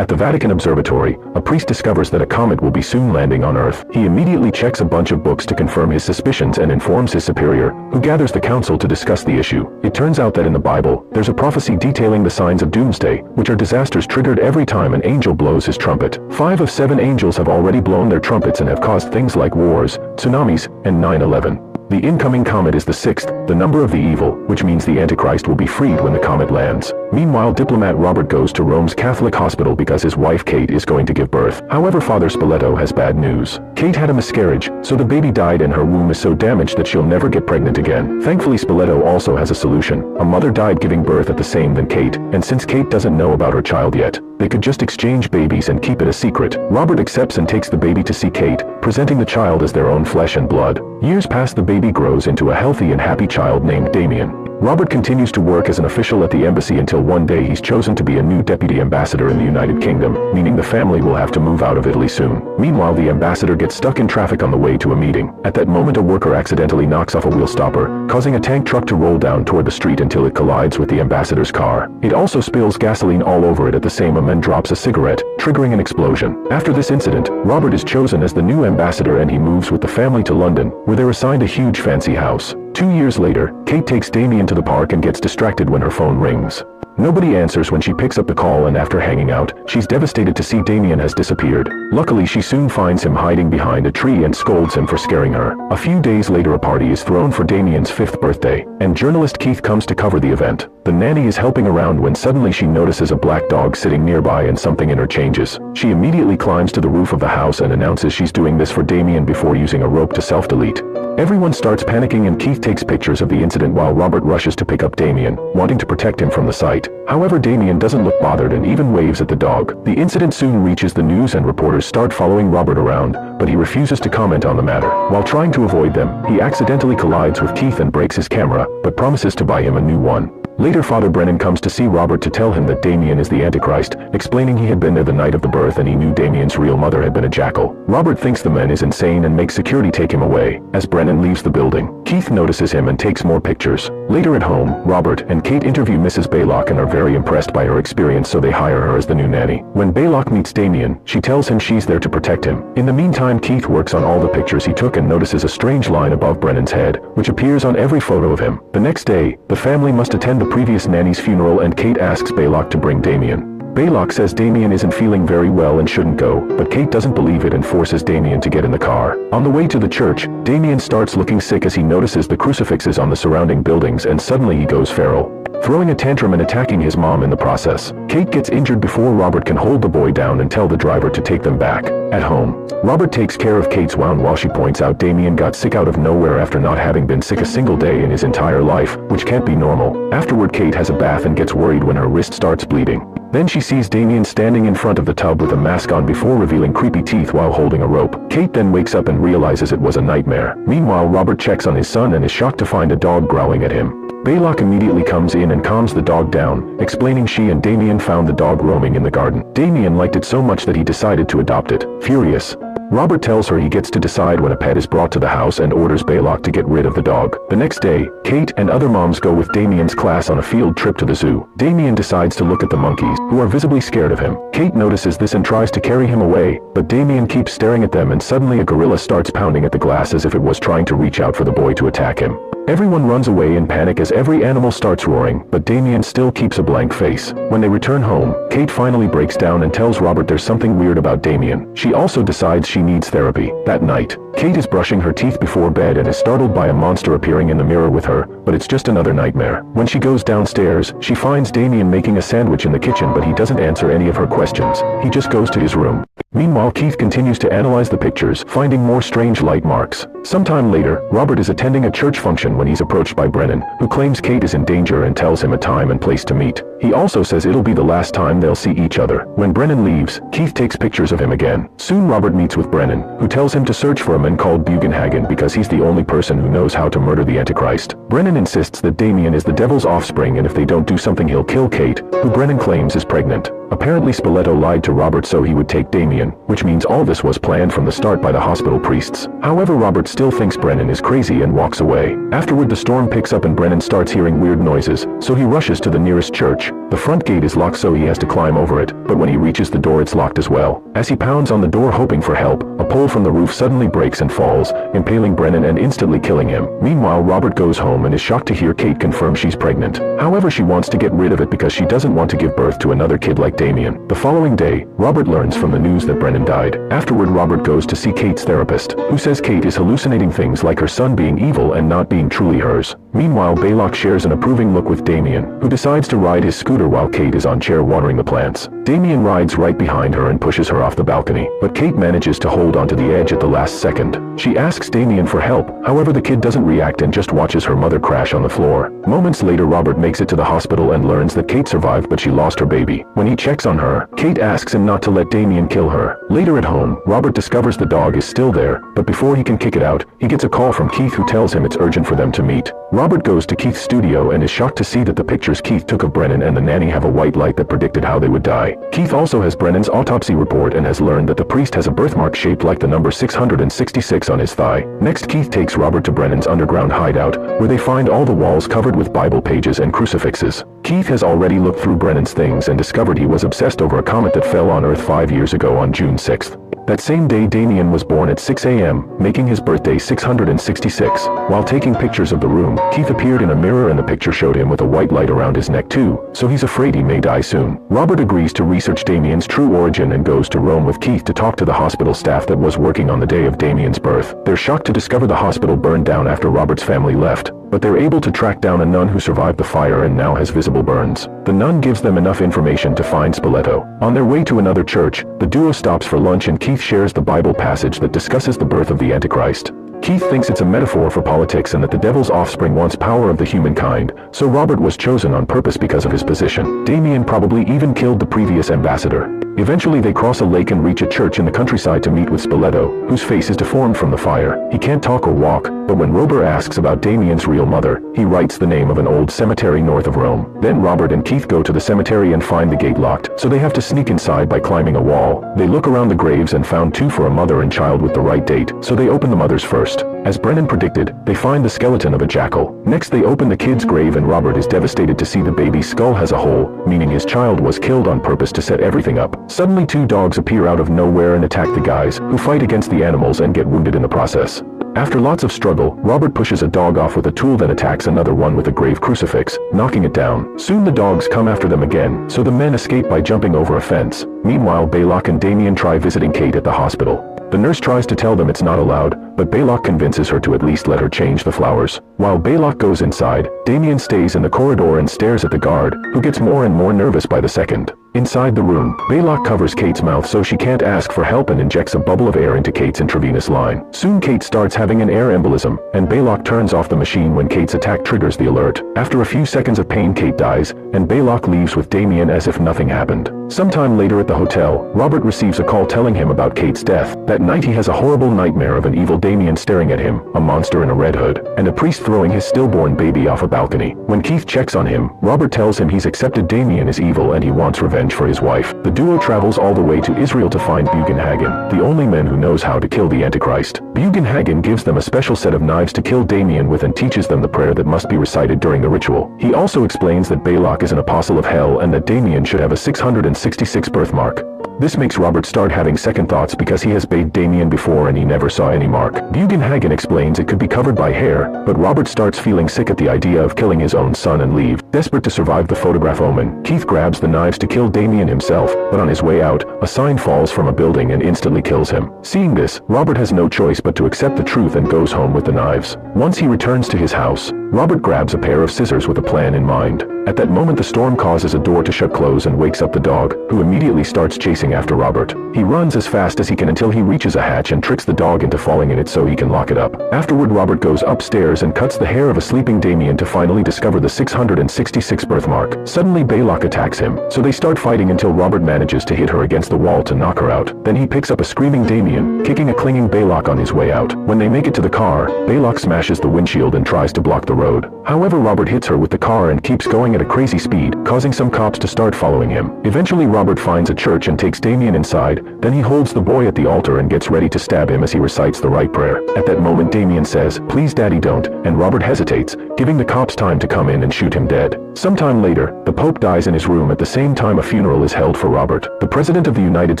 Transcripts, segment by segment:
At the Vatican Observatory, a priest discovers that a comet will be soon landing on Earth. He immediately checks a bunch of books to confirm his suspicions and informs his superior, who gathers the council to discuss the issue. It turns out that in the Bible, there's a prophecy detailing the signs of doomsday, which are disasters triggered every time an angel blows his trumpet. 5 of 7 angels have already blown their trumpets and have caused things like wars, tsunamis, and 9/11. The incoming comet is the 6th, the number of the evil, which means the Antichrist will be freed when the comet lands. Meanwhile, diplomat Robert goes to Rome's Catholic hospital because his wife Kate is going to give birth. However, Father Spoleto has bad news. Kate had a miscarriage, so the baby died and her womb is so damaged that she'll never get pregnant again. Thankfully, Spoleto also has a solution. A mother died giving birth at the same than Kate, and since Kate doesn't know about her child yet, they could just exchange babies and keep it a secret. Robert accepts and takes the baby to see Kate, presenting the child as their own flesh and blood. Years pass, the baby grows into a healthy and happy child named Damien. Robert continues to work as an official at the embassy until one day he's chosen to be a new deputy ambassador in the United Kingdom, meaning the family will have to move out of Italy soon. Meanwhile, the ambassador gets stuck in traffic on the way to a meeting. At that moment, a worker accidentally knocks off a wheel stopper, causing a tank truck to roll down toward the street until it collides with the ambassador's car. It also spills gasoline all over it at the same moment and drops a cigarette, triggering an explosion. After this incident, Robert is chosen as the new ambassador and he moves with the family to London, where they're assigned a huge fancy house. 2 years later, Kate takes Damien to the park and gets distracted when her phone rings. Nobody answers when she picks up the call, and after hanging out, she's devastated to see Damien has disappeared. Luckily, she soon finds him hiding behind a tree and scolds him for scaring her. A few days later, a party is thrown for Damien's 5th birthday, and journalist Keith comes to cover the event. The nanny is helping around when suddenly she notices a black dog sitting nearby and something in her changes. She immediately climbs to the roof of the house and announces she's doing this for Damien before using a rope to self-delete. Everyone starts panicking and Keith takes pictures of the incident while Robert rushes to pick up Damien, wanting to protect him from the sight. However, Damien doesn't look bothered and even waves at the dog. The incident soon reaches the news and reporters start following Robert around, but he refuses to comment on the matter. While trying to avoid them, he accidentally collides with Keith and breaks his camera, but promises to buy him a new one. Later, Father Brennan comes to see Robert to tell him that Damien is the Antichrist, explaining he had been there the night of the birth and he knew Damien's real mother had been a jackal. Robert thinks the man is insane and makes security take him away. As Brennan leaves the building, Keith notices him and takes more pictures. Later at home, Robert and Kate interview Mrs. Baylock and are very impressed by her experience, so they hire her as the new nanny. When Baylock meets Damien, she tells him she's there to protect him. In the meantime, Keith works on all the pictures he took and notices a strange line above Brennan's head, which appears on every photo of him. The next day, the family must attend the previous nanny's funeral and Kate asks Baylock to bring Damien. Baylock says Damien isn't feeling very well and shouldn't go, but Kate doesn't believe it and forces Damien to get in the car. On the way to the church, Damien starts looking sick as he notices the crucifixes on the surrounding buildings and suddenly he goes feral, throwing a tantrum and attacking his mom in the process. Kate gets injured before Robert can hold the boy down and tell the driver to take them back. At home, Robert takes care of Kate's wound while she points out Damien got sick out of nowhere after not having been sick a single day in his entire life, which can't be normal. Afterward, Kate has a bath and gets worried when her wrist starts bleeding. Then she sees Damien standing in front of the tub with a mask on before revealing creepy teeth while holding a rope. Kate then wakes up and realizes it was a nightmare. Meanwhile, Robert checks on his son and is shocked to find a dog growling at him. Baylock immediately comes in and calms the dog down, explaining she and Damien found the dog roaming in the garden. Damien liked it so much that he decided to adopt it. Furious, Robert tells her he gets to decide when a pet is brought to the house and orders Baylock to get rid of the dog. The next day, Kate and other moms go with Damien's class on a field trip to the zoo. Damien decides to look at the monkeys, who are visibly scared of him. Kate notices this and tries to carry him away, but Damien keeps staring at them and suddenly a gorilla starts pounding at the glass as if it was trying to reach out for the boy to attack him. Everyone runs away in panic as every animal starts roaring, but Damien still keeps a blank face. When they return home, Kate finally breaks down and tells Robert there's something weird about Damien. She also decides she needs therapy. That night, Kate is brushing her teeth before bed and is startled by a monster appearing in the mirror with her, but it's just another nightmare. When she goes downstairs, she finds Damien making a sandwich in the kitchen, but he doesn't answer any of her questions. He just goes to his room. Meanwhile, Keith continues to analyze the pictures, finding more strange light marks. Sometime later, Robert is attending a church function when he's approached by Brennan, who claims Kate is in danger and tells him a time and place to meet. He also says it'll be the last time they'll see each other. When Brennan leaves, Keith takes pictures of him again. Soon Robert meets with Brennan, who tells him to search for a man called Bugenhagen because he's the only person who knows how to murder the Antichrist. Brennan insists that Damien is the devil's offspring and if they don't do something he'll kill Kate, who Brennan claims is pregnant. Apparently Spoleto lied to Robert so he would take Damien, which means all this was planned from the start by the hospital priests. However, Robert still thinks Brennan is crazy and walks away. Afterward, the storm picks up and Brennan starts hearing weird noises, so he rushes to the nearest church. The front gate is locked so he has to climb over it, but when he reaches the door it's locked as well. As he pounds on the door hoping for help, a pole from the roof suddenly breaks and falls, impaling Brennan and instantly killing him. Meanwhile, Robert goes home and is shocked to hear Kate confirm she's pregnant. However, she wants to get rid of it because she doesn't want to give birth to another kid like Damien. The following day, Robert learns from the news that Brennan died. Afterward, Robert goes to see Kate's therapist, who says Kate is hallucinating things like her son being evil and not being truly hers. Meanwhile, Baylock shares an approving look with Damien, who decides to ride his scooter while Kate is on chair watering the plants. Damien rides right behind her and pushes her off the balcony, but Kate manages to hold onto the edge at the last second. She asks Damien for help, however the kid doesn't react and just watches her mother crash on the floor. Moments later, Robert makes it to the hospital and learns that Kate survived but she lost her baby. When he checks on her, Kate asks him not to let Damien kill her. Later at home, Robert discovers the dog is still there, but before he can kick it out, he gets a call from Keith who tells him it's urgent for them to meet. Robert goes to Keith's studio and is shocked to see that the pictures Keith took of Brennan and the nanny have a white light that predicted how they would die. Keith also has Brennan's autopsy report and has learned that the priest has a birthmark shaped like the number 666 on his thigh. Next, Keith takes Robert to Brennan's underground hideout, where they find all the walls covered with Bible pages and crucifixes. Keith has already looked through Brennan's things and discovered he was obsessed over a comet that fell on Earth 5 years ago on June 6th. That same day, Damien was born at 6 a.m., making his birthday 666. While taking pictures of the room, Keith appeared in a mirror and the picture showed him with a white light around his neck too, so he's afraid he may die soon. Robert agrees to research Damien's true origin and goes to Rome with Keith to talk to the hospital staff that was working on the day of Damien's birth. They're shocked to discover the hospital burned down after Robert's family left, but they're able to track down a nun who survived the fire and now has visible burns. The nun gives them enough information to find Spoleto. On their way to another church, the duo stops for lunch and Keith shares the Bible passage that discusses the birth of the Antichrist. Keith thinks it's a metaphor for politics and that the devil's offspring wants power of the humankind, so Robert was chosen on purpose because of his position. Damien probably even killed the previous ambassador. Eventually they cross a lake and reach a church in the countryside to meet with Spoleto, whose face is deformed from the fire. He can't talk or walk, but when Robert asks about Damien's real mother, he writes the name of an old cemetery north of Rome. Then Robert and Keith go to the cemetery and find the gate locked, so they have to sneak inside by climbing a wall. They look around the graves and found two for a mother and child with the right date, so they open the mother's first. As Brennan predicted, they find the skeleton of a jackal. Next they open the kid's grave and Robert is devastated to see the baby's skull has a hole, meaning his child was killed on purpose to set everything up. Suddenly two dogs appear out of nowhere and attack the guys, who fight against the animals and get wounded in the process. After lots of struggle, Robert pushes a dog off with a tool then attacks another one with a grave crucifix, knocking it down. Soon the dogs come after them again, so the men escape by jumping over a fence. Meanwhile, Baylock and Damien try visiting Kate at the hospital. The nurse tries to tell them it's not allowed, but Baylock convinces her to at least let her change the flowers. While Baylock goes inside, Damien stays in the corridor and stares at the guard, who gets more and more nervous by the second. Inside the room, Baylock covers Kate's mouth so she can't ask for help and injects a bubble of air into Kate's intravenous line. Soon Kate starts having an air embolism, and Baylock turns off the machine when Kate's attack triggers the alert. After a few seconds of pain, Kate dies, and Baylock leaves with Damien as if nothing happened. Sometime later at the hotel, Robert receives a call telling him about Kate's death. That night he has a horrible nightmare of an evil Damien staring at him, a monster in a red hood, and a priest throwing his stillborn baby off a balcony. When Keith checks on him, Robert tells him he's accepted Damien as evil and he wants revenge for his wife. The duo travels all the way to Israel to find Bugenhagen, the only man who knows how to kill the Antichrist. Bugenhagen gives them a special set of knives to kill Damien with and teaches them the prayer that must be recited during the ritual. He also explains that Baylock is an apostle of hell and that Damien should have a 666 birthmark. This makes Robert start having second thoughts because he has bathed Damien before and he never saw any mark. Bugenhagen explains it could be covered by hair, but Robert starts feeling sick at the idea of killing his own son and leave. Desperate to survive the photograph Omen, Keith grabs the knives to kill Damien himself, but on his way out, a sign falls from a building and instantly kills him. Seeing this, Robert has no choice but to accept the truth and goes home with the knives. Once he returns to his house, Robert grabs a pair of scissors with a plan in mind. At that moment the storm causes a door to shut close and wakes up the dog, who immediately starts chasing after Robert. He runs as fast as he can until he reaches a hatch and tricks the dog into falling in it so he can lock it up. Afterward, Robert goes upstairs and cuts the hair of a sleeping Damien to finally discover the 666 birthmark. Suddenly Baylock attacks him, so they start fighting until Robert manages to hit her against the wall to knock her out. Then he picks up a screaming Damien, kicking a clinging Baylock on his way out. When they make it to the car, Baylock smashes the windshield and tries to block the road. However, Robert hits her with the car and keeps going at a crazy speed, causing some cops to start following him. Eventually, Robert finds a church and takes Damien inside, then he holds the boy at the altar and gets ready to stab him as he recites the right prayer. At that moment, Damien says, "Please daddy, don't," and Robert hesitates, giving the cops time to come in and shoot him dead. Sometime later, the Pope dies in his room. At the same time, a funeral is held for Robert. The President of the United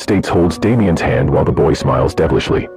States holds Damien's hand while the boy smiles devilishly.